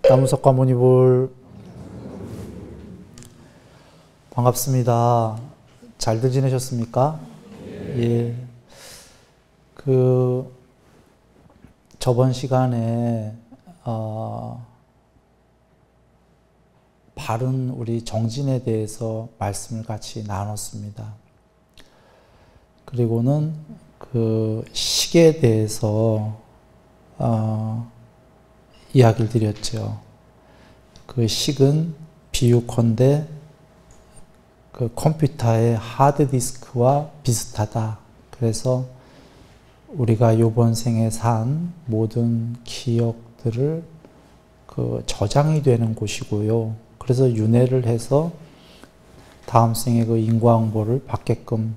나무석과 모니볼 반갑습니다. 잘들 지내셨습니까? 예. 저번 시간에 바른 우리 정진에 대해서 말씀을 같이 나눴습니다. 그리고는 그 식에 대해서 이야기를 드렸죠. 그 식은 비유컨대 그 컴퓨터의 하드디스크와 비슷하다. 그래서 우리가 이번 생에 산 모든 기억들을 그 저장이 되는 곳이고요. 그래서 윤회를 해서 다음 생에 그 인과응보를 받게끔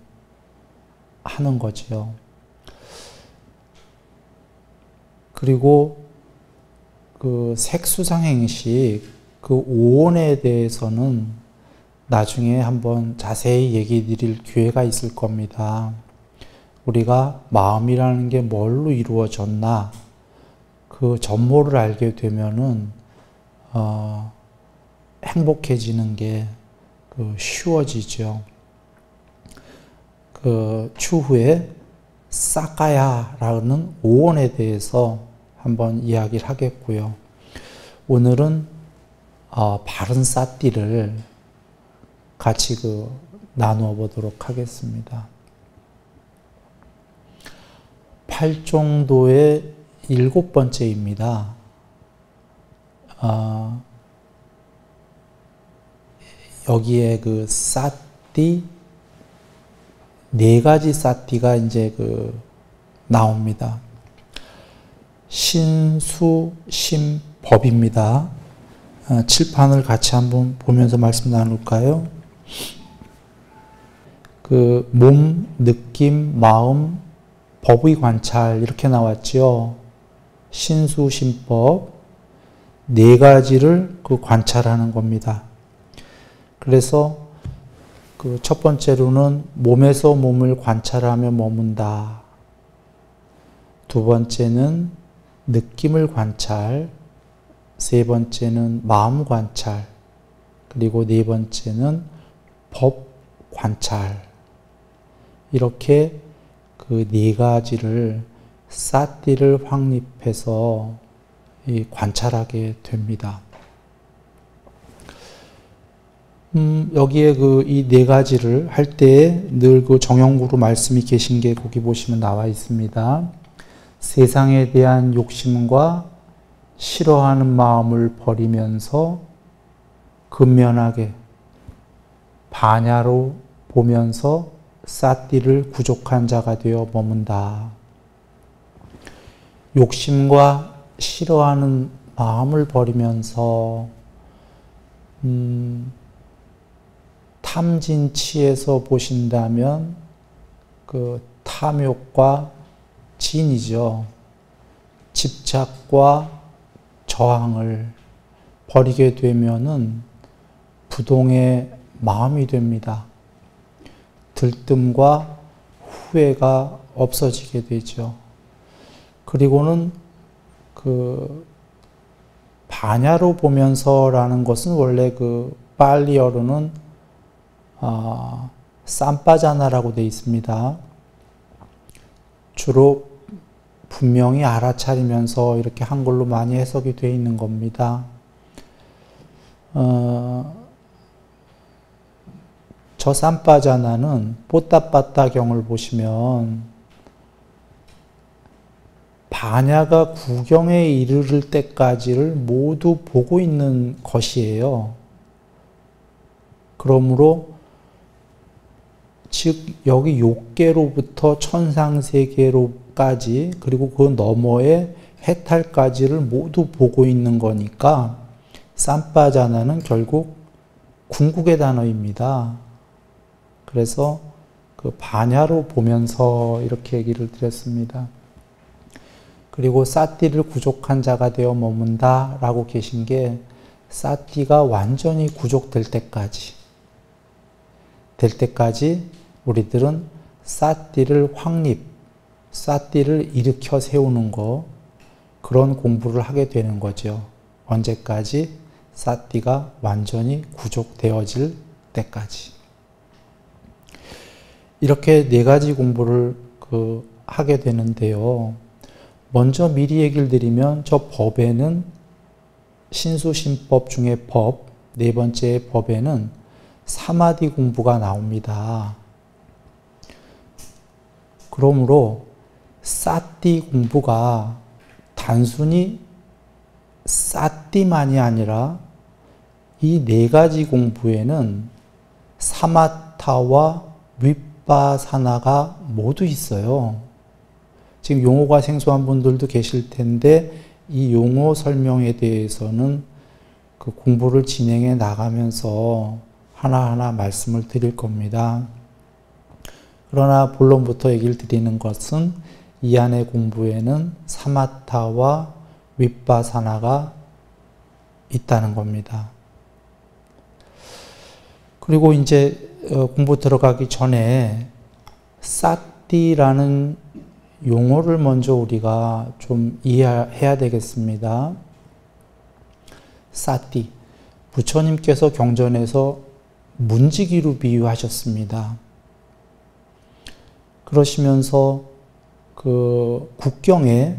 하는 거죠. 그리고 그 색수상행식, 그 오온에 대해서는 나중에 한번 자세히 얘기 드릴 기회가 있을 겁니다. 우리가 마음이라는 게 뭘로 이루어졌나, 그 전모를 알게 되면은, 행복해지는 게 쉬워지죠. 추후에 사카야라는 오온에 대해서 한번 이야기를 하겠고요. 오늘은 바른 사띠를 같이 나누어 보도록 하겠습니다. 팔종도의 7번째입니다. 여기에 그 사띠, 4가지 사띠가 이제 나옵니다. 신수심법입니다. 칠판을 같이 한번 보면서 말씀 나눌까요? 몸, 느낌, 마음, 법의 관찰 이렇게 나왔죠. 신수심법 4가지를 관찰하는 겁니다. 그래서 첫 번째로는 몸에서 몸을 관찰하며 머문다. 두 번째는 느낌을 관찰, 세 번째는 마음 관찰, 그리고 네 번째는 법 관찰. 이렇게 그 4가지를 사띠를 확립해서 관찰하게 됩니다. 여기에 이 4가지를 할 때에 늘 정형구로 말씀이 계신 게 거기 보시면 나와 있습니다. 세상에 대한 욕심과 싫어하는 마음을 버리면서 근면하게 반야로 보면서 사띠를 구족한 자가 되어 머문다. 욕심과 싫어하는 마음을 버리면서 탐진치에서 보신다면 탐욕과 진이죠. 집착과 저항을 버리게 되면은 부동의 마음이 됩니다. 들뜸과 후회가 없어지게 되죠. 그리고는 반야로 보면서라는 것은 원래 빨리어로는 삼빠자나라고 되어 있습니다. 주로 분명히 알아차리면서 이렇게 한글로 많이 해석이 되어 있는 겁니다. 저 삼빠자나는 뽀따빠따경을 보시면 반야가 구경에 이르를 때까지를 모두 보고 있는 것이에요. 그러므로 즉 여기 욕계로부터 천상세계로까지 그리고 그 너머의 해탈까지를 모두 보고 있는 거니까 삼빠자나는 결국 궁극의 단어입니다. 그래서 반야로 보면서 이렇게 얘기를 드렸습니다. 그리고 사띠를 구족한 자가 되어 머문다 라고 계신 게 사띠가 완전히 구족될 때까지 우리들은 사띠를 확립, 사띠를 일으켜 세우는 거, 그런 공부를 하게 되는 거죠. 언제까지? 사띠가 완전히 구족되어질 때까지. 이렇게 네 가지 공부를 하게 되는데요. 먼저 미리 얘기를 드리면 저 법에는 신수신법 중에 법, 네 번째 법에는 사마디 공부가 나옵니다. 그러므로 사띠 공부가 단순히 사띠만이 아니라 이 네 가지 공부에는 사마타와 윗바사나가 모두 있어요. 지금 용어가 생소한 분들도 계실 텐데 이 용어 설명에 대해서는 그 공부를 진행해 나가면서 하나하나 말씀을 드릴 겁니다. 그러나 본론부터 얘기를 드리는 것은 이 안의 공부에는 사마타와 윗바사나가 있다는 겁니다. 그리고 이제 공부 들어가기 전에 사띠라는 용어를 먼저 우리가 좀 이해해야 되겠습니다. 사띠, 부처님께서 경전에서 문지기로 비유하셨습니다. 그러시면서 그 국경에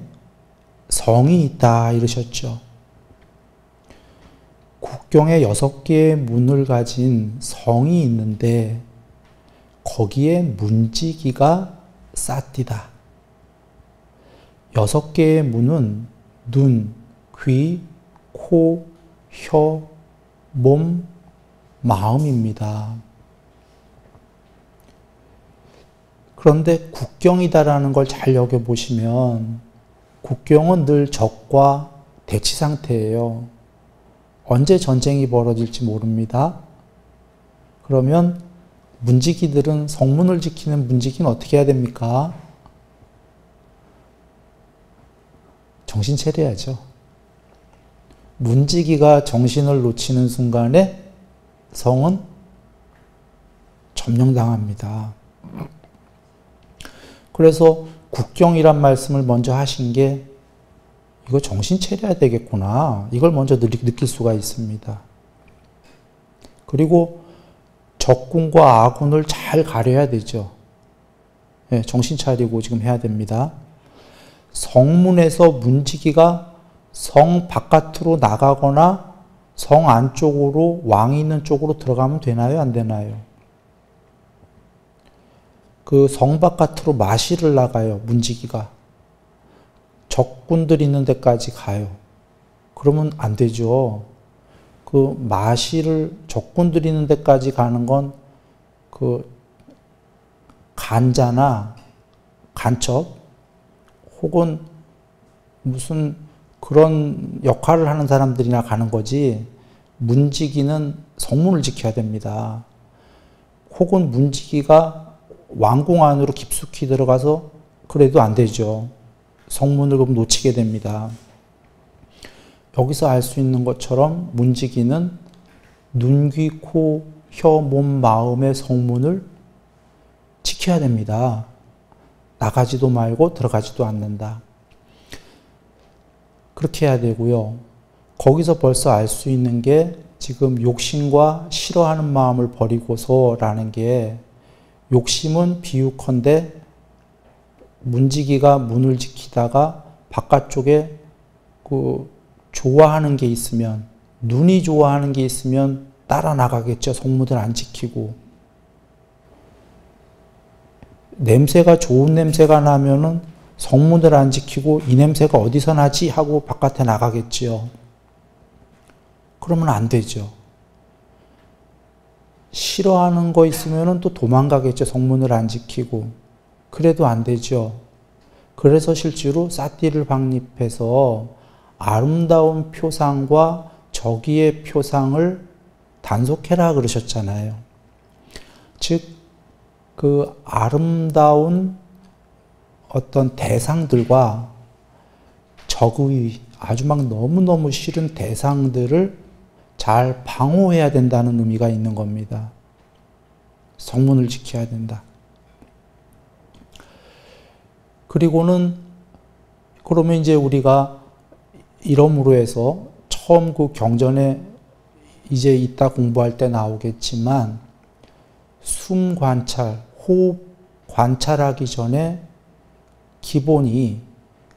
성이 있다 이러셨죠. 국경에 6개의 문을 가진 성이 있는데 거기에 문지기가 사띠다. 6개의 문은 눈, 귀, 코, 혀, 몸, 마음입니다. 그런데 국경이다라는 걸 잘 여겨보시면 국경은 늘 적과 대치 상태예요. 언제 전쟁이 벌어질지 모릅니다. 그러면 문지기들은 성문을 지키는 문지기는 어떻게 해야 됩니까? 정신 차려야죠. 문지기가 정신을 놓치는 순간에 성은 점령당합니다. 그래서 국경이란 말씀을 먼저 하신 게 이거 정신 차려야 되겠구나. 이걸 먼저 느낄 수가 있습니다. 그리고 적군과 아군을 잘 가려야 되죠. 네, 정신 차리고 지금 해야 됩니다. 성문에서 문지기가 성 바깥으로 나가거나 성 안쪽으로 왕이 있는 쪽으로 들어가면 되나요? 안 되나요? 그 성 바깥으로 마실을 나가요. 문지기가. 적군들 있는 데까지 가요. 그러면 안 되죠. 그 마실을 적군들 있는 데까지 가는 건 그 간자나 간첩 혹은 무슨 그런 역할을 하는 사람들이나 가는 거지 문지기는 성문을 지켜야 됩니다. 혹은 문지기가 왕궁 안으로 깊숙이 들어가서 그래도 안 되죠. 성문을 그럼 놓치게 됩니다. 여기서 알 수 있는 것처럼 문지기는 눈, 귀, 코, 혀, 몸, 마음의 성문을 지켜야 됩니다. 나가지도 말고 들어가지도 않는다. 그렇게 해야 되고요. 거기서 벌써 알 수 있는 게 지금 욕심과 싫어하는 마음을 버리고서라는 게 욕심은 비유컨대 문지기가 문을 지키다가 바깥쪽에 그 좋아하는 게 있으면 눈이 좋아하는 게 있으면 따라 나가겠죠. 성문을 안 지키고. 냄새가 좋은 냄새가 나면은 성문을 안 지키고 이 냄새가 어디서 나지 하고 바깥에 나가겠지요. 그러면 안 되죠. 싫어하는 거 있으면은 또 도망가겠죠. 성문을 안 지키고. 그래도 안 되죠. 그래서 실제로 사띠를 방립해서 아름다운 표상과 저기의 표상을 단속해라 그러셨잖아요. 즉, 그 아름다운 어떤 대상들과 적의 아주 막 너무너무 싫은 대상들을 잘 방어해야 된다는 의미가 있는 겁니다. 성문을 지켜야 된다. 그리고는 그러면 이제 우리가 이러므로 해서 처음 그 경전에 이제 이따 공부할 때 나오겠지만 숨 관찰, 호흡 관찰하기 전에 기본이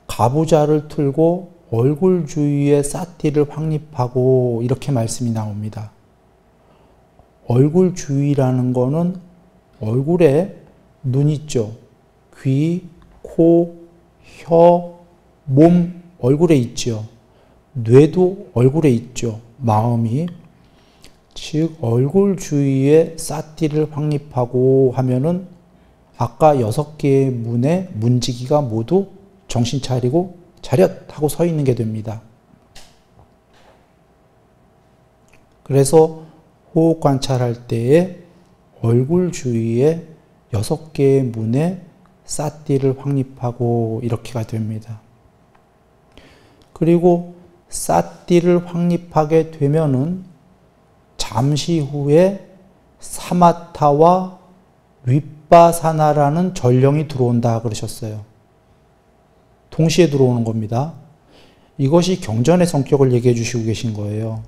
가부좌를 틀고 얼굴 주위에 사띠를 확립하고 이렇게 말씀이 나옵니다. 얼굴 주위라는 거는 얼굴에 눈 있죠. 귀, 코, 혀, 몸 얼굴에 있죠. 뇌도 얼굴에 있죠. 마음이. 즉 얼굴 주위에 사띠를 확립하고 하면은 아까 6개의 문의 문지기가 모두 정신 차리고 차렷 하고 서 있는 게 됩니다. 그래서 호흡 관찰할 때에 얼굴 주위에 6개의 문에 사띠를 확립하고 이렇게가 됩니다. 그리고 사띠를 확립하게 되면은 잠시 후에 사마타와 윗바사나라는 전령이 들어온다 그러셨어요. 동시에 들어오는 겁니다. 이것이 경전의 성격을 얘기해 주시고 계신 거예요.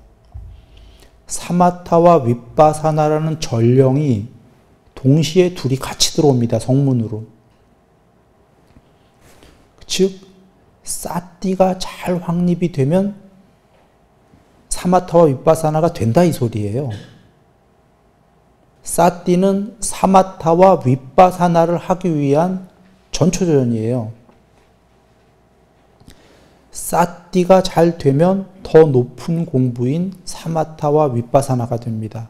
사마타와 윗바사나라는 전령이 동시에 둘이 같이 들어옵니다. 성문으로. 즉 사띠가 잘 확립이 되면 사마타와 윗바사나가 된다 이 소리예요. 사띠는 사마타와 윗바사나를 하기 위한 전초전이에요. 사띠가 잘 되면 더 높은 공부인 사마타와 윗바사나가 됩니다.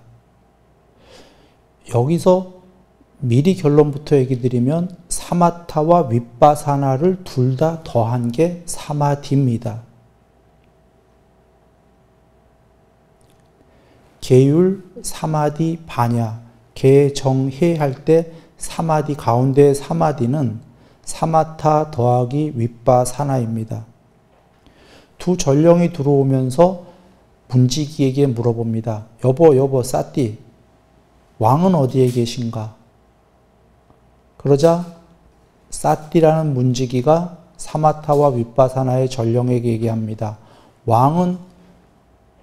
여기서 미리 결론부터 얘기 드리면 사마타와 윗바사나를 둘 다 더한 게 사마디입니다. 계율, 사마디, 바냐, 개정해 할 때 사마디 가운데 사마디는 사마타 더하기 윗바사나입니다. 두 전령이 들어오면서 문지기에게 물어봅니다. 여보, 사띠, 왕은 어디에 계신가? 그러자 사띠라는 문지기가 사마타와 윗바사나의 전령에게 얘기합니다. 왕은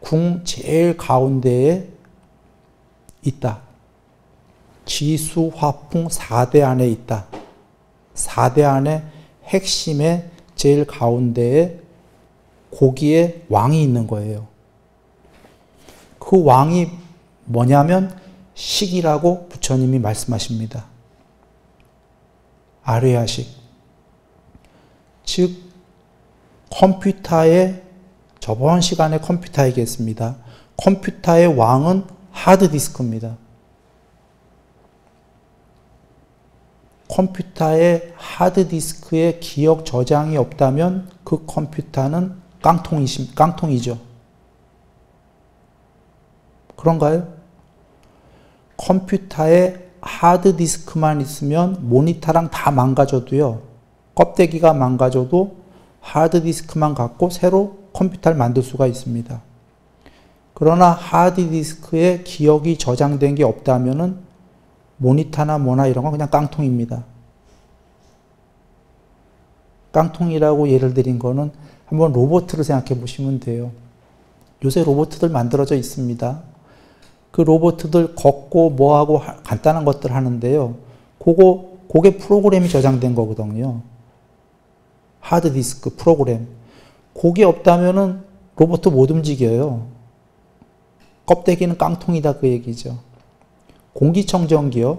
궁 제일 가운데에 있다. 지수, 화풍 4대 안에 있다. 4대 안에 핵심의 제일 가운데에 거기에 왕이 있는 거예요. 그 왕이 뭐냐면 식이라고 부처님이 말씀하십니다. 아뢰야식. 즉 컴퓨터의 저번 시간에 컴퓨터 얘기했습니다. 컴퓨터의 왕은 하드디스크입니다. 컴퓨터의 하드디스크에 기억 저장이 없다면 그 컴퓨터는 깡통이죠. 그런가요? 컴퓨터에 하드디스크만 있으면 모니터랑 다 망가져도요. 껍데기가 망가져도 하드디스크만 갖고 새로 컴퓨터를 만들 수가 있습니다. 그러나 하드디스크에 기억이 저장된 게 없다면은 모니터나 뭐나 이런 건 그냥 깡통입니다. 깡통이라고 예를 드린 거는 한번 로봇을 생각해 보시면 돼요. 요새 로봇들 만들어져 있습니다. 그 로봇들 걷고 뭐하고 간단한 것들 하는데요. 그게 프로그램이 저장된 거거든요. 하드디스크 프로그램. 그게 없다면은 로봇 못 움직여요. 껍데기는 깡통이다 그 얘기죠. 공기청정기요.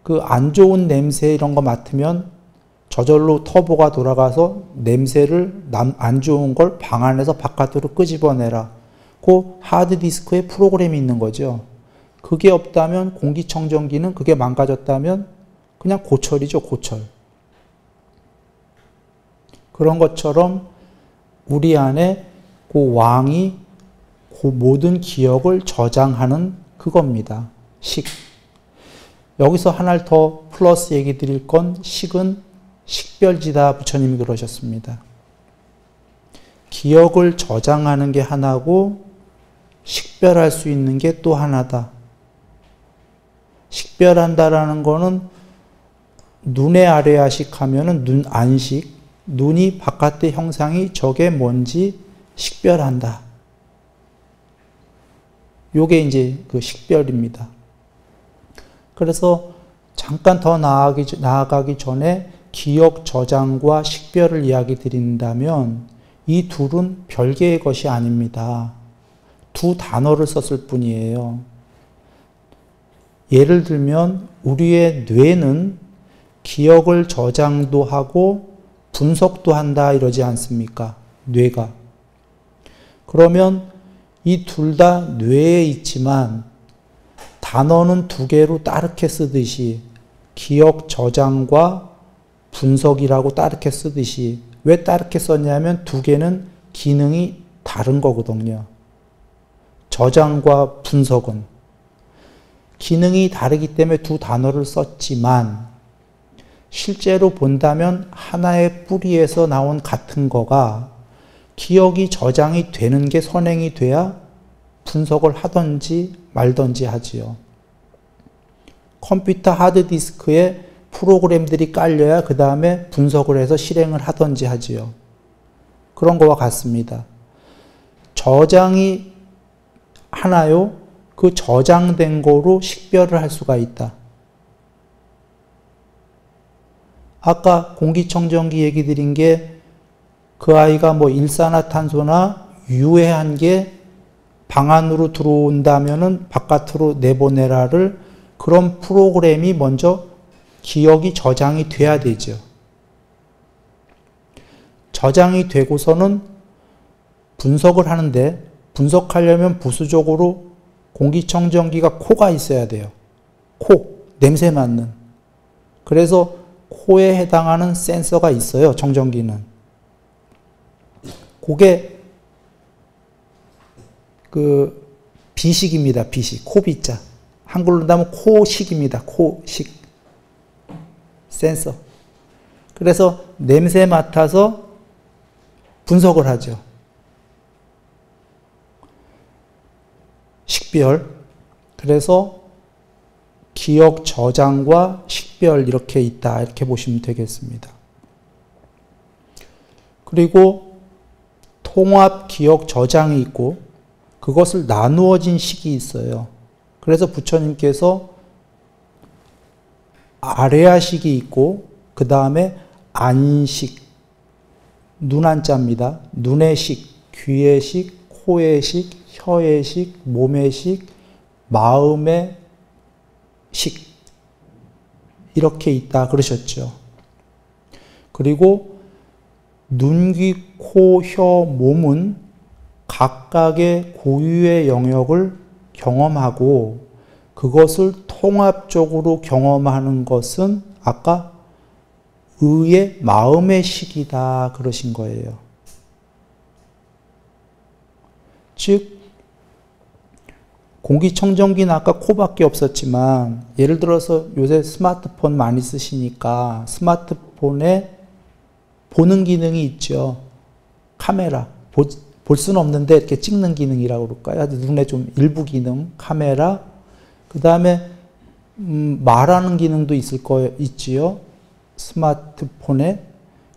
그 안 좋은 냄새 이런 거 맡으면 저절로 터보가 돌아가서 냄새를 안 좋은 걸 방 안에서 바깥으로 끄집어내라. 그 하드디스크에 프로그램이 있는 거죠. 그게 없다면 공기청정기는 그게 망가졌다면 그냥 고철이죠, 고철. 그런 것처럼 우리 안에 그 왕이 그 모든 기억을 저장하는 그겁니다. 식. 여기서 하나를 더 플러스 얘기 드릴 건 식은 식별지다 부처님이 그러셨습니다. 기억을 저장하는 게 하나고 식별할 수 있는 게 또 하나다. 식별한다라는 거는 눈의 아래아식 하면은 눈 안식, 눈이 바깥의 형상이 저게 뭔지 식별한다. 요게 이제 그 식별입니다. 그래서 잠깐 더 나아가기 전에 기억 저장과 식별을 이야기 드린다면 이 둘은 별개의 것이 아닙니다. 두 단어를 썼을 뿐이에요. 예를 들면 우리의 뇌는 기억을 저장도 하고 분석도 한다 이러지 않습니까? 뇌가. 그러면 이 둘 다 뇌에 있지만 단어는 두 개로 따르게 쓰듯이 기억 저장과 분석이라고 따르게 쓰듯이 왜 따르게 썼냐면 두 개는 기능이 다른 거거든요. 저장과 분석은 기능이 다르기 때문에 두 단어를 썼지만 실제로 본다면 하나의 뿌리에서 나온 같은 거가 기억이 저장이 되는 게 선행이 돼야 분석을 하든지 말든지 하지요. 컴퓨터 하드디스크에 프로그램들이 깔려야 그 다음에 분석을 해서 실행을 하든지 하지요. 그런 거와 같습니다. 저장이 하나요? 그 저장된 거로 식별을 할 수가 있다. 아까 공기청정기 얘기 드린 게 그 아이가 뭐 일산화탄소나 유해한 게 방 안으로 들어온다면은 바깥으로 내보내라를 그런 프로그램이 먼저 기억이 저장이 돼야 되죠. 저장이 되고서는 분석을 하는데 분석하려면 부수적으로 공기청정기가 코가 있어야 돼요. 코, 냄새 맡는. 그래서 코에 해당하는 센서가 있어요. 청정기는. 그게 그 비식입니다. 비식. 코비자. 한글로 하면 코식입니다. 코식. 센서. 그래서 냄새 맡아서 분석을 하죠. 식별. 그래서 기억 저장과 식별 이렇게 있다. 이렇게 보시면 되겠습니다. 그리고 통합 기억 저장이 있고 그것을 나누어진 식이 있어요. 그래서 부처님께서 아레아식이 있고 그 다음에 안식, 눈안자입니다. 눈의 식, 귀의 식, 코의 식, 혀의 식, 몸의 식, 마음의 식 이렇게 있다 그러셨죠. 그리고 눈, 귀, 코, 혀, 몸은 각각의 고유의 영역을 경험하고 그것을 통합적으로 경험하는 것은 아까 의의 마음의 식이다 그러신 거예요. 즉 공기청정기는 아까 코밖에 없었지만 예를 들어서 요새 스마트폰 많이 쓰시니까 스마트폰에 보는 기능이 있죠. 카메라. 볼 수는 없는데 이렇게 찍는 기능이라고 그럴까요? 눈에 좀 일부 기능, 카메라. 그 다음에 말하는 기능도 있지요. 스마트폰에.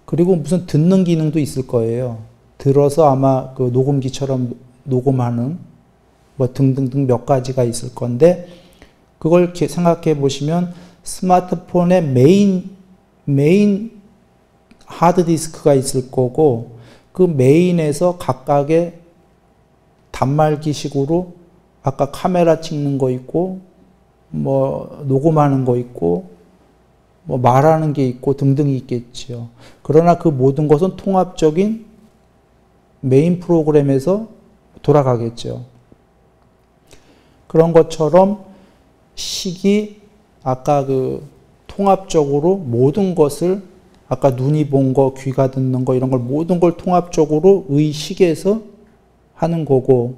그리고 무슨 듣는 기능도 있을 거예요. 들어서 아마 그 녹음기처럼 녹음하는 뭐 등등등 몇 가지가 있을 건데 그걸 생각해 보시면 스마트폰의 메인 하드디스크가 있을 거고 그 메인에서 각각의 단말기식으로 아까 카메라 찍는 거 있고 뭐 녹음하는 거 있고 뭐 말하는 게 있고 등등이 있겠죠. 그러나 그 모든 것은 통합적인 메인 프로그램에서 돌아가겠죠. 그런 것처럼 식이 아까 그 통합적으로 모든 것을 아까 눈이 본 거, 귀가 듣는 거 이런 걸 모든 걸 통합적으로 의식에서 하는 거고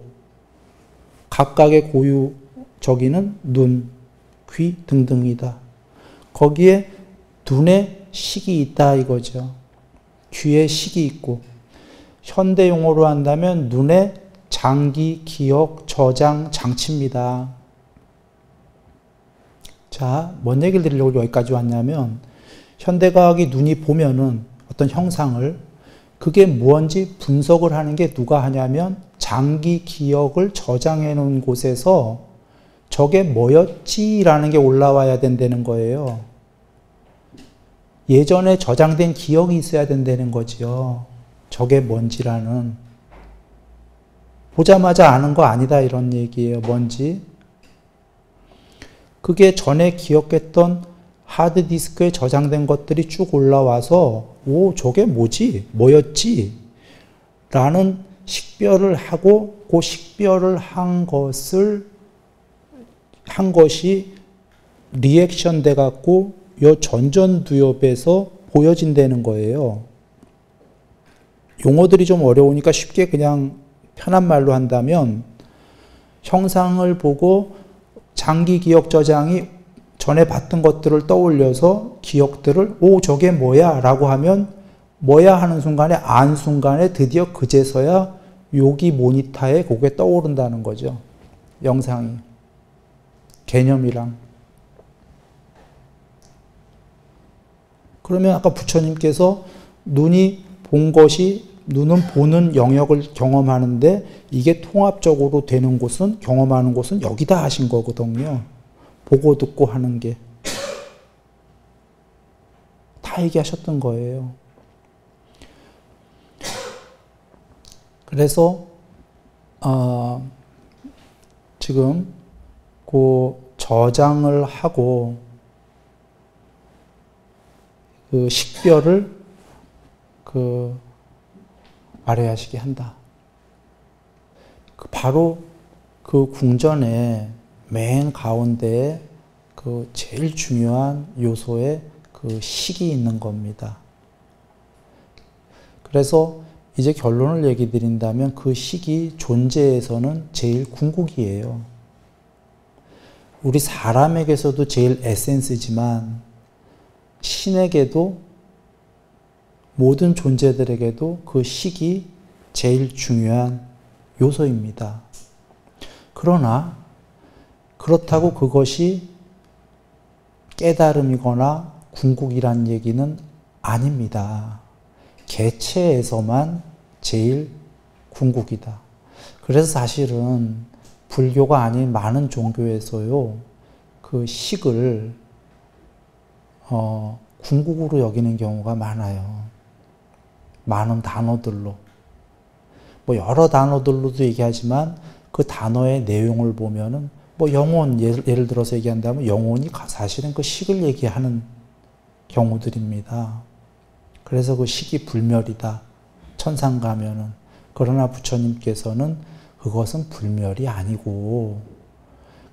각각의 고유적이는 눈, 귀 등등이다. 거기에 눈에 식이 있다 이거죠. 귀에 식이 있고 현대 용어로 한다면 눈에 장기, 기억, 저장 장치입니다. 자, 뭔 얘기를 드리려고 여기까지 왔냐면 현대과학이 눈이 보면은 어떤 형상을 그게 뭔지 분석을 하는 게 누가 하냐면 장기 기억을 저장해 놓은 곳에서 저게 뭐였지라는 게 올라와야 된다는 거예요. 예전에 저장된 기억이 있어야 된다는 거죠. 저게 뭔지라는. 보자마자 아는 거 아니다 이런 얘기예요. 뭔지. 그게 전에 기억했던 하드디스크에 저장된 것들이 쭉 올라와서 오 저게 뭐지? 뭐였지? 라는 식별을 하고 그 식별을 한 것이 리액션 돼 갖고 요 전전두엽에서 보여진다는 거예요. 용어들이 좀 어려우니까 쉽게 그냥 편한 말로 한다면 형상을 보고 장기 기억 저장이 전에 봤던 것들을 떠올려서 기억들을 오 저게 뭐야 라고 하면 뭐야 하는 순간에 안 순간에 드디어 그제서야 여기 모니터에 그게 떠오른다는 거죠. 영상이. 개념이랑. 그러면 아까 부처님께서 눈이 본 것이 눈은 보는 영역을 경험하는데 이게 통합적으로 되는 곳은 경험하는 곳은 여기다 하신 거거든요. 보고 듣고 하는 게. 다 얘기하셨던 거예요. 그래서 지금 그 저장을 하고 그 식별을 발휘하시게 한다. 바로 그 궁전의 맨 가운데에 그 제일 중요한 요소에 그 식이 있는 겁니다. 그래서 이제 결론을 얘기 드린다면 그 식이 존재에서는 제일 궁극이에요. 우리 사람에게서도 제일 에센스지만 신에게도 모든 존재들에게도 그 식이 제일 중요한 요소입니다. 그러나 그렇다고 그것이 깨달음이거나 궁극이란 얘기는 아닙니다. 개체에서만 제일 궁극이다. 그래서 사실은 불교가 아닌 많은 종교에서요, 그 식을 궁극으로 여기는 경우가 많아요. 많은 단어들로. 뭐 여러 단어들로도 얘기하지만 그 단어의 내용을 보면은 뭐 영혼, 예를 들어서 얘기한다면 영혼이 사실은 그 식을 얘기하는 경우들입니다. 그래서 그 식이 불멸이다. 천상 가면은. 그러나 부처님께서는 그것은 불멸이 아니고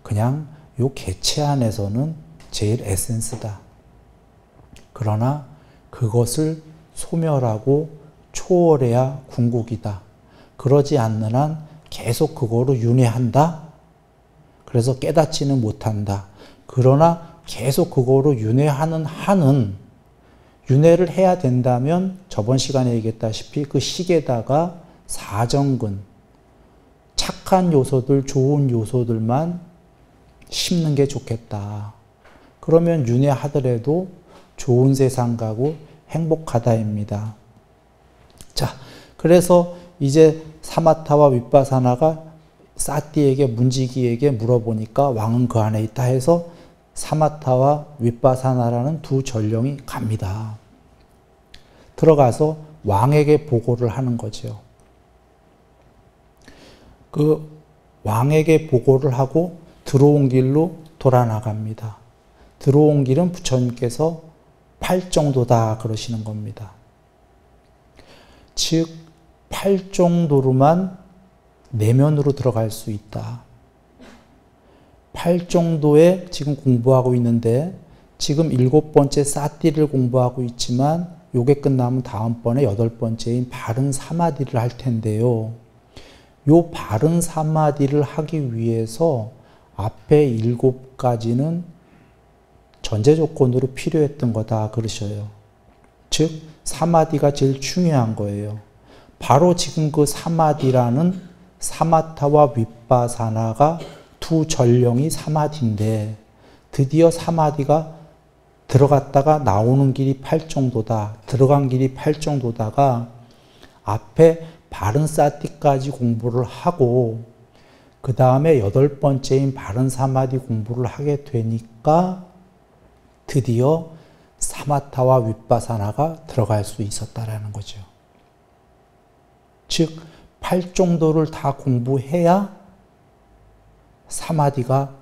그냥 요 개체 안에서는 제일 에센스다. 그러나 그것을 소멸하고 초월해야 궁극이다. 그러지 않는 한 계속 그거로 윤회한다. 그래서 깨닫지는 못한다. 그러나 계속 그거로 윤회하는 한은 윤회를 해야 된다면 저번 시간에 얘기했다시피 그 식에다가 사정근, 착한 요소들, 좋은 요소들만 심는 게 좋겠다. 그러면 윤회하더라도 좋은 세상 가고 행복하다입니다. 자, 그래서 이제 사마타와 윗바사나가 사띠에게, 문지기에게 물어보니까 왕은 그 안에 있다 해서 사마타와 윗바사나라는 두 전령이 갑니다. 들어가서 왕에게 보고를 하는 거죠. 그 왕에게 보고를 하고 들어온 길로 돌아 나갑니다. 들어온 길은 부처님께서 8정도다 그러시는 겁니다. 즉 8정도로만 내면으로 들어갈 수 있다. 8정도에 지금 공부하고 있는데 지금 7번째 사띠를 공부하고 있지만 요게 끝나면 다음번에 8번째인 바른 사마디를 할 텐데요. 요 바른 사마디를 하기 위해서 앞에 7가지는 전제 조건으로 필요했던 거다 그러셔요. 즉 사마디가 제일 중요한 거예요. 바로 지금 그 사마디라는 사마타와 윗바사나가 두 전령이 사마디인데 드디어 사마디가 들어갔다가 나오는 길이 8정도다. 들어간 길이 8정도다가 앞에 바른 사티까지 공부를 하고 그 다음에 8번째인 바른 사마디 공부를 하게 되니까 드디어 사마타와 윗바사나가 들어갈 수 있었다라는 거죠. 즉 8정도를 다 공부해야 사마디가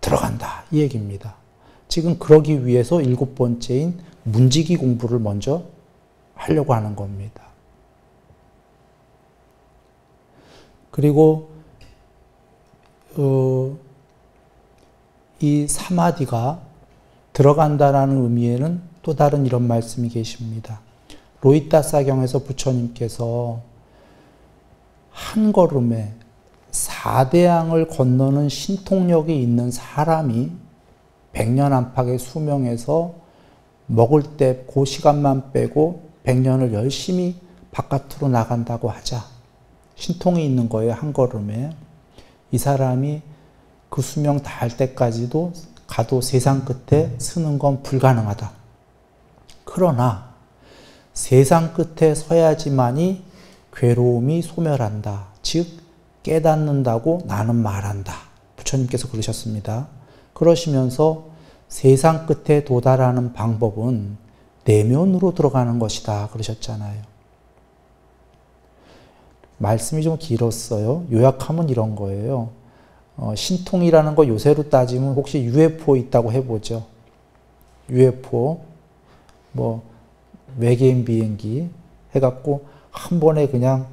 들어간다 이 얘기입니다. 지금 그러기 위해서 7번째인 문지기 공부를 먼저 하려고 하는 겁니다. 그리고 이 사마디가 들어간다라는 의미에는 또 다른 이런 말씀이 계십니다. 로히따사경에서 부처님께서 한 걸음에 4대양을 건너는 신통력이 있는 사람이 100년 안팎의 수명에서 먹을 때 그 시간만 빼고 100년을 열심히 바깥으로 나간다고 하자. 신통이 있는 거예요, 한 걸음에. 이 사람이 그 수명 다할 때까지도 가도 세상 끝에 서는 건 불가능하다. 그러나 세상 끝에 서야지만이 괴로움이 소멸한다. 즉 깨닫는다고 나는 말한다. 부처님께서 그러셨습니다. 그러시면서 세상 끝에 도달하는 방법은 내면으로 들어가는 것이다. 그러셨잖아요. 말씀이 좀 길었어요. 요약하면 이런 거예요. 신통이라는 거 요새로 따지면 혹시 UFO 있다고 해보죠. UFO, 뭐 외계인 비행기 해갖고 한 번에 그냥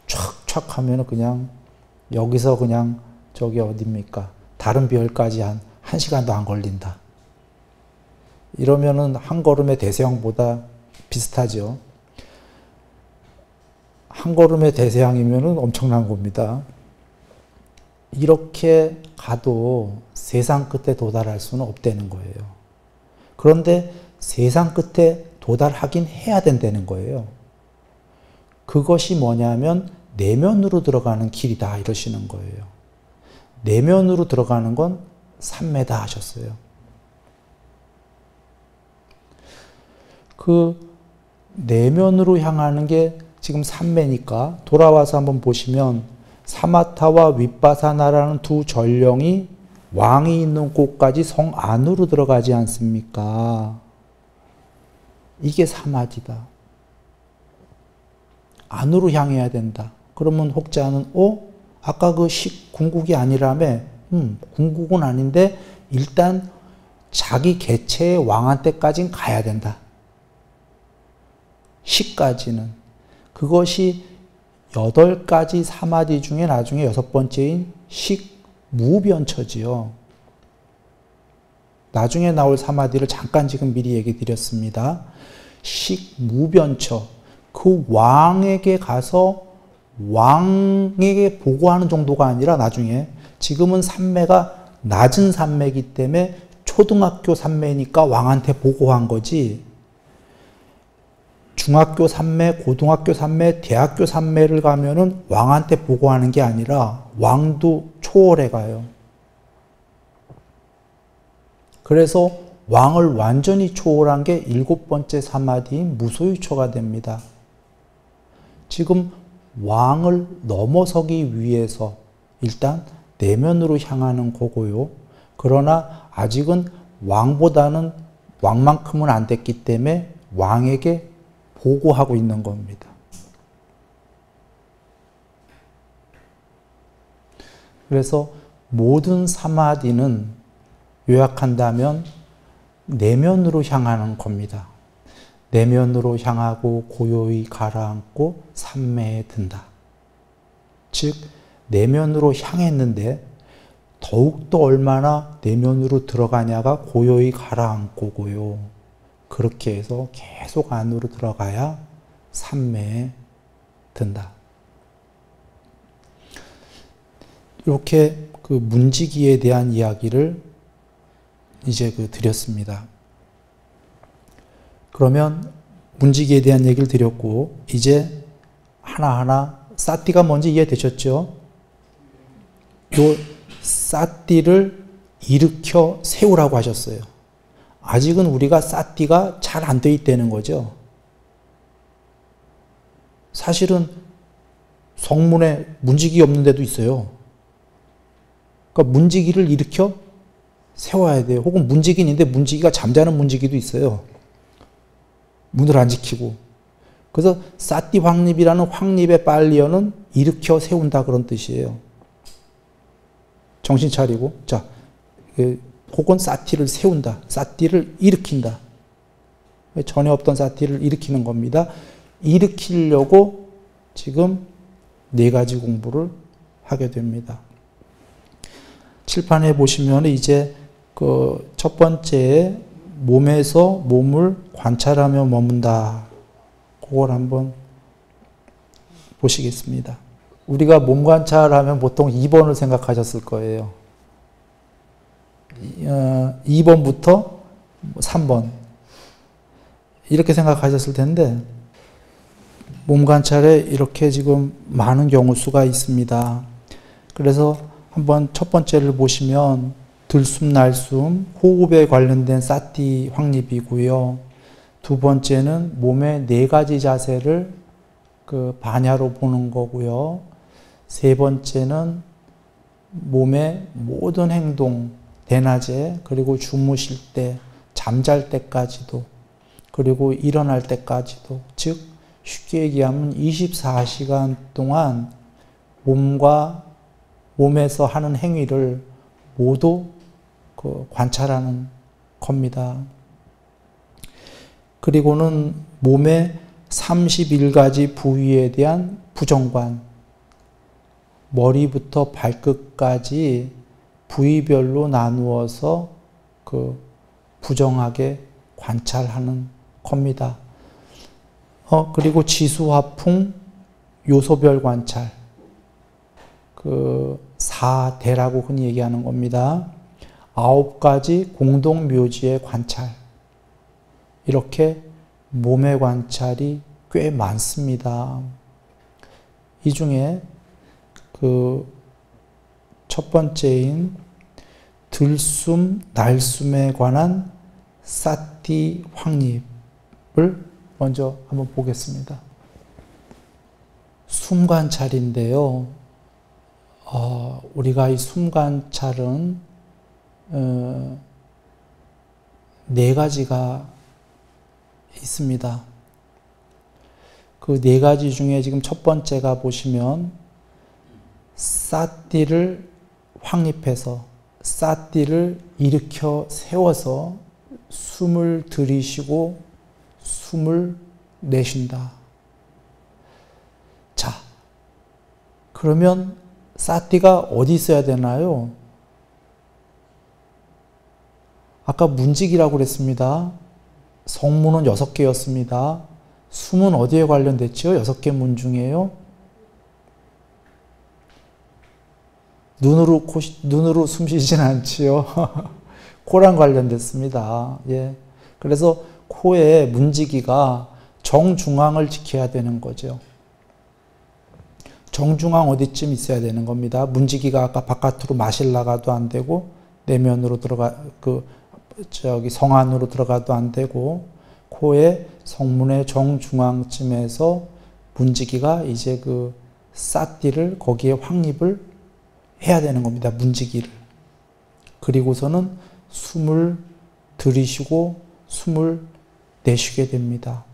촥촥 하면은 그냥 여기서 그냥 저기 어딥니까? 다른 별까지 한 1시간도 안 걸린다. 이러면은 한 걸음의 대서양보다 비슷하죠. 한 걸음의 대서양이면은 엄청난 겁니다. 이렇게 가도 세상 끝에 도달할 수는 없다는 거예요. 그런데 세상 끝에 도달하긴 해야 된다는 거예요. 그것이 뭐냐면 내면으로 들어가는 길이다 이러시는 거예요. 내면으로 들어가는 건 삼매다 하셨어요. 그 내면으로 향하는 게 지금 삼매니까 돌아와서 한번 보시면 사마타와 윗바사나라는 두 전령이 왕이 있는 곳까지 성 안으로 들어가지 않습니까? 이게 사마디다. 안으로 향해야 된다. 그러면 혹자는 아까 그 궁극이 아니라며? 궁극은 아닌데 일단 자기 개체의 왕한테까지는 가야 된다. 식까지는. 그것이 8가지 사마디 중에 나중에 6번째인 식무변처지요. 나중에 나올 사마디를 잠깐 지금 미리 얘기 드렸습니다. 식무변처. 그 왕에게 가서 왕에게 보고하는 정도가 아니라 나중에 지금은 삼매가 낮은 삼매이기 때문에 초등학교 삼매니까 왕한테 보고한 거지 중학교 삼매, 고등학교 삼매, 대학교 삼매를 가면은 왕한테 보고하는 게 아니라 왕도 초월해 가요. 그래서 왕을 완전히 초월한 게 7번째 사마디인 무소유처가 됩니다. 지금 왕을 넘어서기 위해서 일단 내면으로 향하는 거고요. 그러나 아직은 왕보다는 왕만큼은 안 됐기 때문에 왕에게 보고하고 있는 겁니다. 그래서 모든 사마디는 요약한다면 내면으로 향하는 겁니다. 내면으로 향하고 고요히 가라앉고 삼매에 든다. 즉 내면으로 향했는데 더욱더 얼마나 내면으로 들어가냐가 고요히 가라앉고고요. 그렇게 해서 계속 안으로 들어가야 삼매에 든다. 이렇게 그 문지기에 대한 이야기를 이제 드렸습니다. 그러면 문지기에 대한 얘기를 드렸고 이제 하나하나 사띠가 뭔지 이해되셨죠? 요 사띠를 일으켜 세우라고 하셨어요. 아직은 우리가 사띠가 잘 안 돼 있다는 거죠. 사실은 성문에 문지기 없는 데도 있어요. 그러니까 문지기를 일으켜 세워야 돼요. 혹은 문지기는 있는데 문지기가 잠자는 문지기도 있어요. 문을 안 지키고. 그래서 사띠 확립이라는 확립의 빨리어는 일으켜 세운다 그런 뜻이에요. 정신 차리고. 자, 혹은 사띠를 세운다. 사띠를 일으킨다. 전에 없던 사띠를 일으키는 겁니다. 일으키려고 지금 4가지 공부를 하게 됩니다. 칠판에 보시면 이제 그 첫 번째 몸에서 몸을 관찰하며 머문다. 그걸 한번 보시겠습니다. 우리가 몸 관찰하면 보통 2번을 생각하셨을 거예요. 2번부터 3번 이렇게 생각하셨을 텐데 몸 관찰에 이렇게 지금 많은 경우 수가 있습니다. 그래서 한번 첫 번째를 보시면 들숨, 날숨, 호흡에 관련된 사띠 확립이고요. 두 번째는 몸의 4가지 자세를 그 반야로 보는 거고요. 세 번째는 몸의 모든 행동, 대낮에 그리고 주무실 때, 잠잘 때까지도 그리고 일어날 때까지도, 즉 쉽게 얘기하면 24시간 동안 몸에서 하는 행위를 모두 관찰하는 겁니다. 그리고는 몸의 31가지 부위에 대한 부정관, 머리부터 발끝까지 부위별로 나누어서 부정하게 관찰하는 겁니다. 그리고 지수화풍 요소별 관찰, 4대라고 흔히 얘기하는 겁니다. 9가지 공동묘지의 관찰, 이렇게 몸의 관찰이 꽤 많습니다. 이 중에 첫 번째인 들숨, 날숨에 관한 사띠 확립을 먼저 한번 보겠습니다. 숨 관찰인데요. 우리가 이 숨 관찰은 4가지가 있습니다. 그 4가지 중에 지금 첫 번째가 보시면 사띠를 확립해서 사띠를 일으켜 세워서 숨을 들이쉬고 숨을 내쉰다. 자, 그러면 사띠가 어디 있어야 되나요? 아까 문직이라고 그랬습니다. 성문은 6개였습니다. 숨은 어디에 관련됐죠? 6개 문 중에요. 눈으로 숨 쉬진 않지요. 코랑 관련됐습니다. 예. 그래서 코의 문지기가 정중앙을 지켜야 되는 거죠. 정중앙 어디쯤 있어야 되는 겁니다. 문지기가 아까 바깥으로 마실 나가도 안 되고, 내면으로 성 안으로 들어가도 안 되고, 코의 성문의 정중앙쯤에서 문지기가 이제 사띠를 거기에 확립을 해야 되는 겁니다. 문지기를. 그리고서는 숨을 들이쉬고 숨을 내쉬게 됩니다.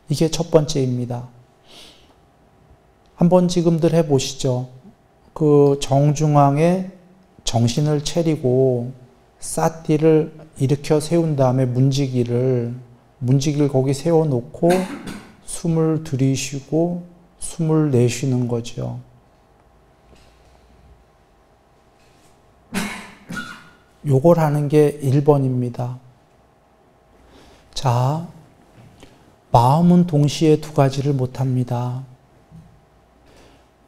이게 첫 번째입니다. 한번 지금들 해보시죠. 정중앙에 정신을 차리고 사띠를 일으켜 세운 다음에 문지기를 거기 세워놓고 숨을 들이쉬고 숨을 내쉬는 거죠. 요걸 하는 게 1번입니다. 자, 마음은 동시에 2가지를 못합니다.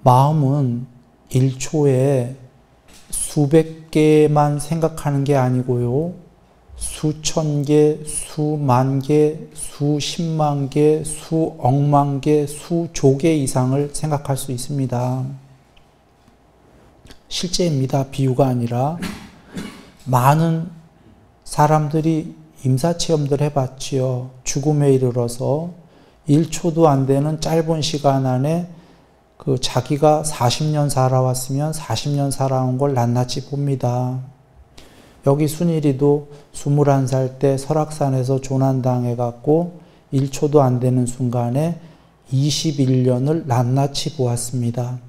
마음은 1초에 수백 개만 생각하는 게 아니고요. 수천 개, 수만 개, 수십만 개, 수억만 개, 수조 개 이상을 생각할 수 있습니다. 실제입니다. 비유가 아니라. 많은 사람들이 임사체험들 해봤지요. 죽음에 이르러서 1초도 안 되는 짧은 시간 안에 자기가 40년 살아왔으면 40년 살아온 걸 낱낱이 봅니다. 여기 순일이도 21살 때 설악산에서 조난당해갖고 1초도 안 되는 순간에 21년을 낱낱이 보았습니다.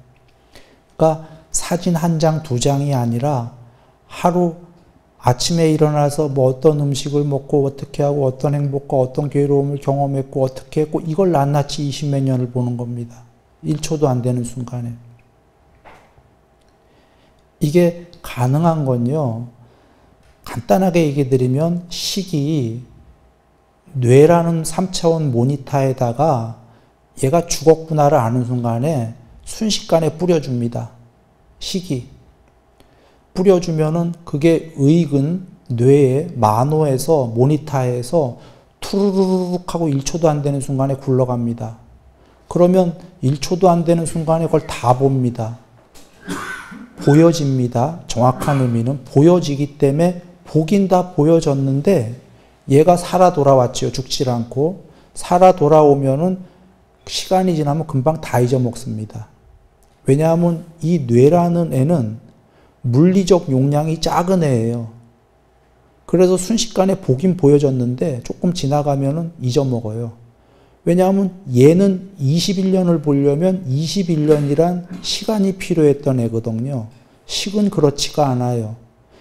그러니까 사진 한 장, 두 장이 아니라 하루 아침에 일어나서 뭐 어떤 음식을 먹고 어떻게 하고 어떤 행복과 어떤 괴로움을 경험했고 어떻게 했고 이걸 낱낱이 20몇 년을 보는 겁니다. 1초도 안 되는 순간에. 이게 가능한 건요. 간단하게 얘기 드리면 식이 뇌라는 3차원 모니터에다가 얘가 죽었구나를 아는 순간에 순식간에 뿌려줍니다. 식이. 뿌려주면은 그게 의근 뇌에 만호에서 모니터에서 투르르륵 하고 1초도 안 되는 순간에 굴러갑니다. 그러면 1초도 안 되는 순간에 그걸 다 봅니다. 보여집니다. 정확한 의미는 보여지기 때문에 보긴 다 보여졌는데 얘가 살아 돌아왔지요. 죽질 않고. 살아 돌아오면은 시간이 지나면 금방 다 잊어먹습니다. 왜냐하면 이 뇌라는 애는 물리적 용량이 작은 애예요. 그래서 순식간에 보긴 보여졌는데 조금 지나가면은 잊어먹어요. 왜냐하면 얘는 21년을 보려면 21년이란 시간이 필요했던 애거든요. 식은 그렇지가 않아요.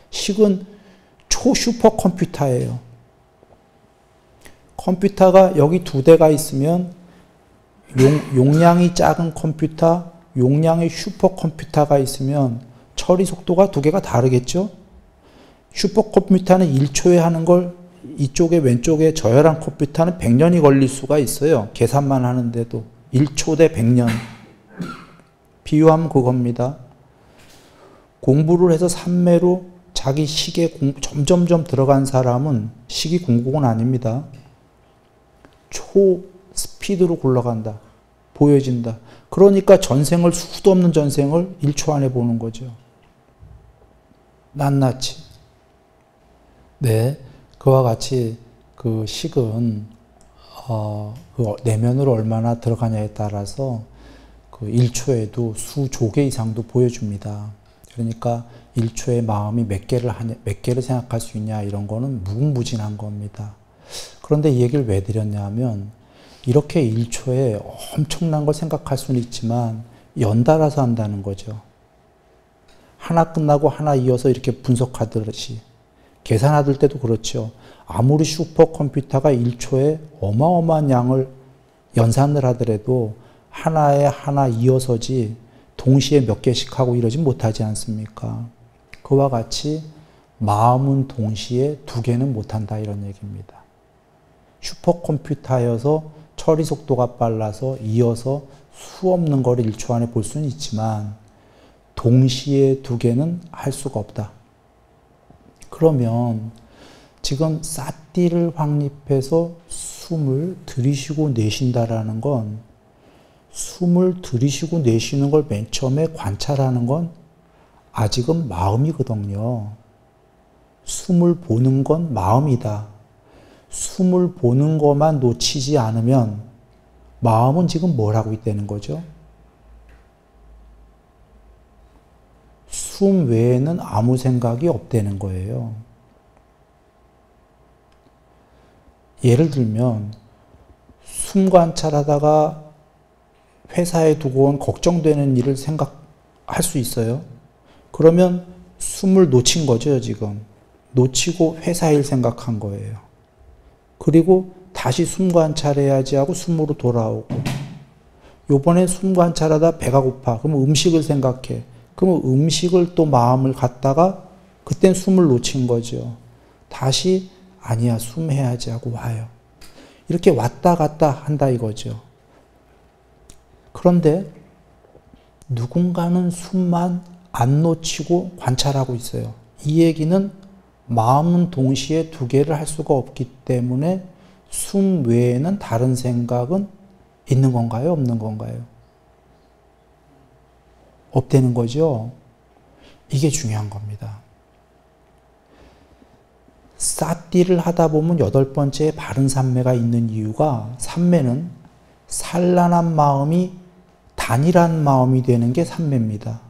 식은 초슈퍼컴퓨터예요. 컴퓨터가 여기 두 대가 있으면 용량이 작은 컴퓨터, 용량의 슈퍼컴퓨터가 있으면 처리 속도가 두 개가 다르겠죠? 슈퍼컴퓨터는 1초에 하는 걸 이쪽에 왼쪽에 저혈한 컴퓨터는 100년이 걸릴 수가 있어요. 계산만 하는데도 1초 대 100년. 비유하면 그겁니다. 공부를 해서 산매로 자기 식에 점점점 들어간 사람은 식이 궁극은 아닙니다. 초 스피드로 굴러간다. 보여진다. 그러니까 전생을 수도 없는 전생을 1초 안에 보는 거죠. 낱낱이. 네, 그와 같이 그 식은 그 내면으로 얼마나 들어가냐에 따라서 그 1초에도 수조 개 이상도 보여줍니다. 그러니까 1초에 마음이 몇 개를 생각할 수 있냐 이런 거는 무궁무진한 겁니다. 그런데 이 얘기를 왜 드렸냐면 이렇게 1초에 엄청난 걸 생각할 수는 있지만 연달아서 한다는 거죠. 하나 끝나고 하나 이어서 이렇게 분석하듯이 계산할 때도 그렇죠. 아무리 슈퍼컴퓨터가 1초에 어마어마한 양을 연산을 하더라도 하나에 하나 이어서지 동시에 몇 개씩 하고 이러지 못하지 않습니까? 그와 같이 마음은 동시에 두 개는 못한다 이런 얘기입니다. 슈퍼컴퓨터여서 처리 속도가 빨라서 이어서 수 없는 걸 1초 안에 볼 수는 있지만 동시에 두 개는 할 수가 없다. 그러면 지금 사띠를 확립해서 숨을 들이쉬고 내쉰다라는 건 숨을 들이쉬고 내쉬는 걸 맨 처음에 관찰하는 건 아직은 마음이거든요. 숨을 보는 건 마음이다. 숨을 보는 것만 놓치지 않으면 마음은 지금 뭘 하고 있다는 거죠? 숨 외에는 아무 생각이 없다는 거예요. 예를 들면 숨 관찰하다가 회사에 두고 온 걱정되는 일을 생각할 수 있어요. 그러면 숨을 놓친 거죠, 지금. 놓치고 회사 일 생각한 거예요. 그리고 다시 숨 관찰해야지 하고 숨으로 돌아오고 요번에 숨 관찰하다 배가 고파. 그러면 음식을 생각해. 그러면 음식을 또 마음을 갖다가 그땐 숨을 놓친 거죠. 다시 아니야 숨 해야지 하고 와요. 이렇게 왔다 갔다 한다 이거죠. 그런데 누군가는 숨만 안 놓치고 관찰하고 있어요. 이 얘기는 마음은 동시에 두 개를 할 수가 없기 때문에 숨 외에는 다른 생각은 있는 건가요? 없는 건가요? 없다는 거죠. 이게 중요한 겁니다. 사띠를 하다 보면 8번째 바른 삼매가 있는 이유가 삼매는 산란한 마음이 다 안일한 마음이 되는 게 삼매입니다.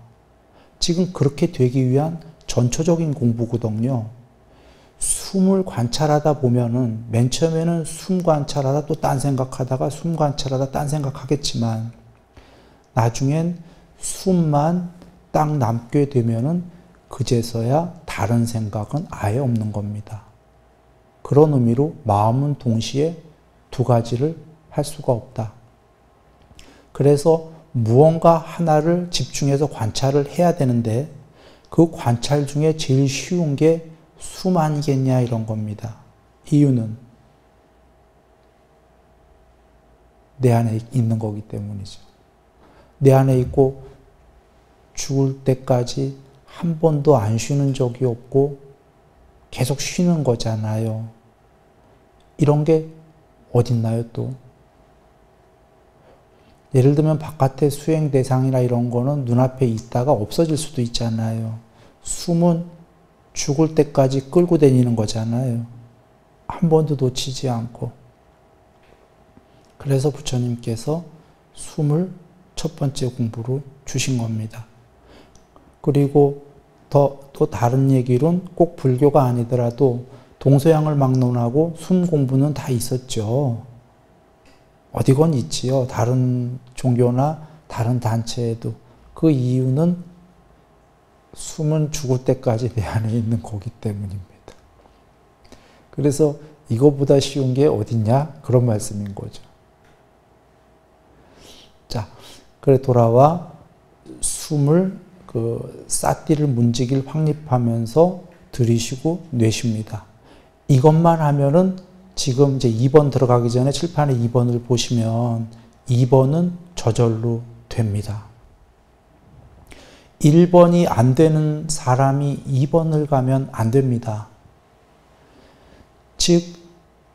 지금 그렇게 되기 위한 전초적인 공부거든요. 숨을 관찰하다 보면은 맨 처음에는 숨 관찰하다 또 딴 생각하다가 숨 관찰하다 딴 생각하겠지만 나중엔 숨만 딱 남게 되면은 그제서야 다른 생각은 아예 없는 겁니다. 그런 의미로 마음은 동시에 두 가지를 할 수가 없다. 그래서 무언가 하나를 집중해서 관찰을 해야 되는데 그 관찰 중에 제일 쉬운 게 숨 아니겠냐 이런 겁니다. 이유는 내 안에 있는 거기 때문이죠. 내 안에 있고 죽을 때까지 한 번도 안 쉬는 적이 없고 계속 쉬는 거잖아요. 이런 게 어딨나요 또? 예를 들면 바깥에 수행 대상이나 이런 거는 눈앞에 있다가 없어질 수도 있잖아요. 숨은 죽을 때까지 끌고 다니는 거잖아요. 한 번도 놓치지 않고. 그래서 부처님께서 숨을 첫 번째 공부로 주신 겁니다. 그리고 또 다른 얘기로는 꼭 불교가 아니더라도 동서양을 막론하고 숨 공부는 다 있었죠. 어디건 있지요. 다른 종교나 다른 단체에도. 그 이유는 숨은 죽을 때까지 내 안에 있는 거기 때문입니다. 그래서 이거보다 쉬운 게 어딨냐? 그런 말씀인 거죠. 자, 그래 돌아와 숨을 사띠를 문지기를 확립하면서 들이쉬고 내쉽니다. 이것만 하면은 지금 이제 2번 들어가기 전에 칠판에 2번을 보시면 2번은 저절로 됩니다. 1번이 안 되는 사람이 2번을 가면 안 됩니다. 즉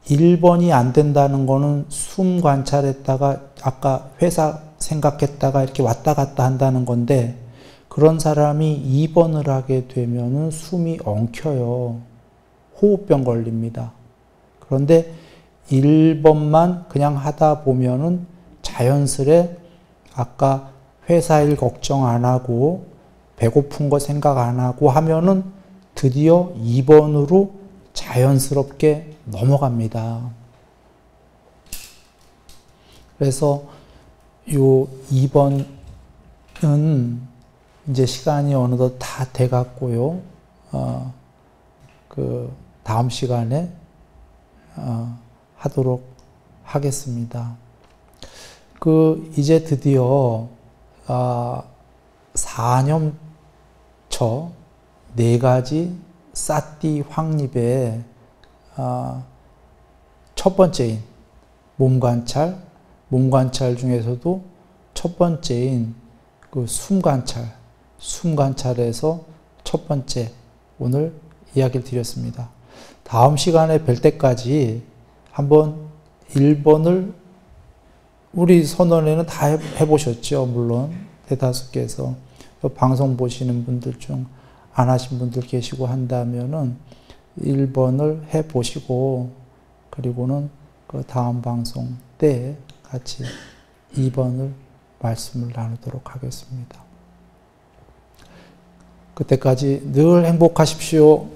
1번이 안 된다는 거는 숨 관찰했다가 아까 회사 생각했다가 이렇게 왔다 갔다 한다는 건데 그런 사람이 2번을 하게 되면은 숨이 엉켜요. 호흡병 걸립니다. 그런데 1번만 그냥 하다 보면은 자연스레 아까 회사 일 걱정 안 하고 배고픈 거 생각 안 하고 하면은 드디어 2번으로 자연스럽게 넘어갑니다. 그래서 요 2번은 이제 시간이 어느덧 다 돼갔고요. 다음 시간에 하도록 하겠습니다. 이제 드디어 4념처 4가지 사띠 확립의 첫 번째인 몸 관찰 중에서도 첫 번째인 숨 관찰에서 첫 번째 오늘 이야기를 드렸습니다. 다음 시간에 뵐 때까지 한번 1번을 우리 선원에는 다 해보셨죠. 물론 대다수께서 방송 보시는 분들 중 안 하신 분들 계시고 한다면은 1번을 해보시고 그리고는 그 다음 방송 때 같이 2번을 말씀을 나누도록 하겠습니다. 그때까지 늘 행복하십시오.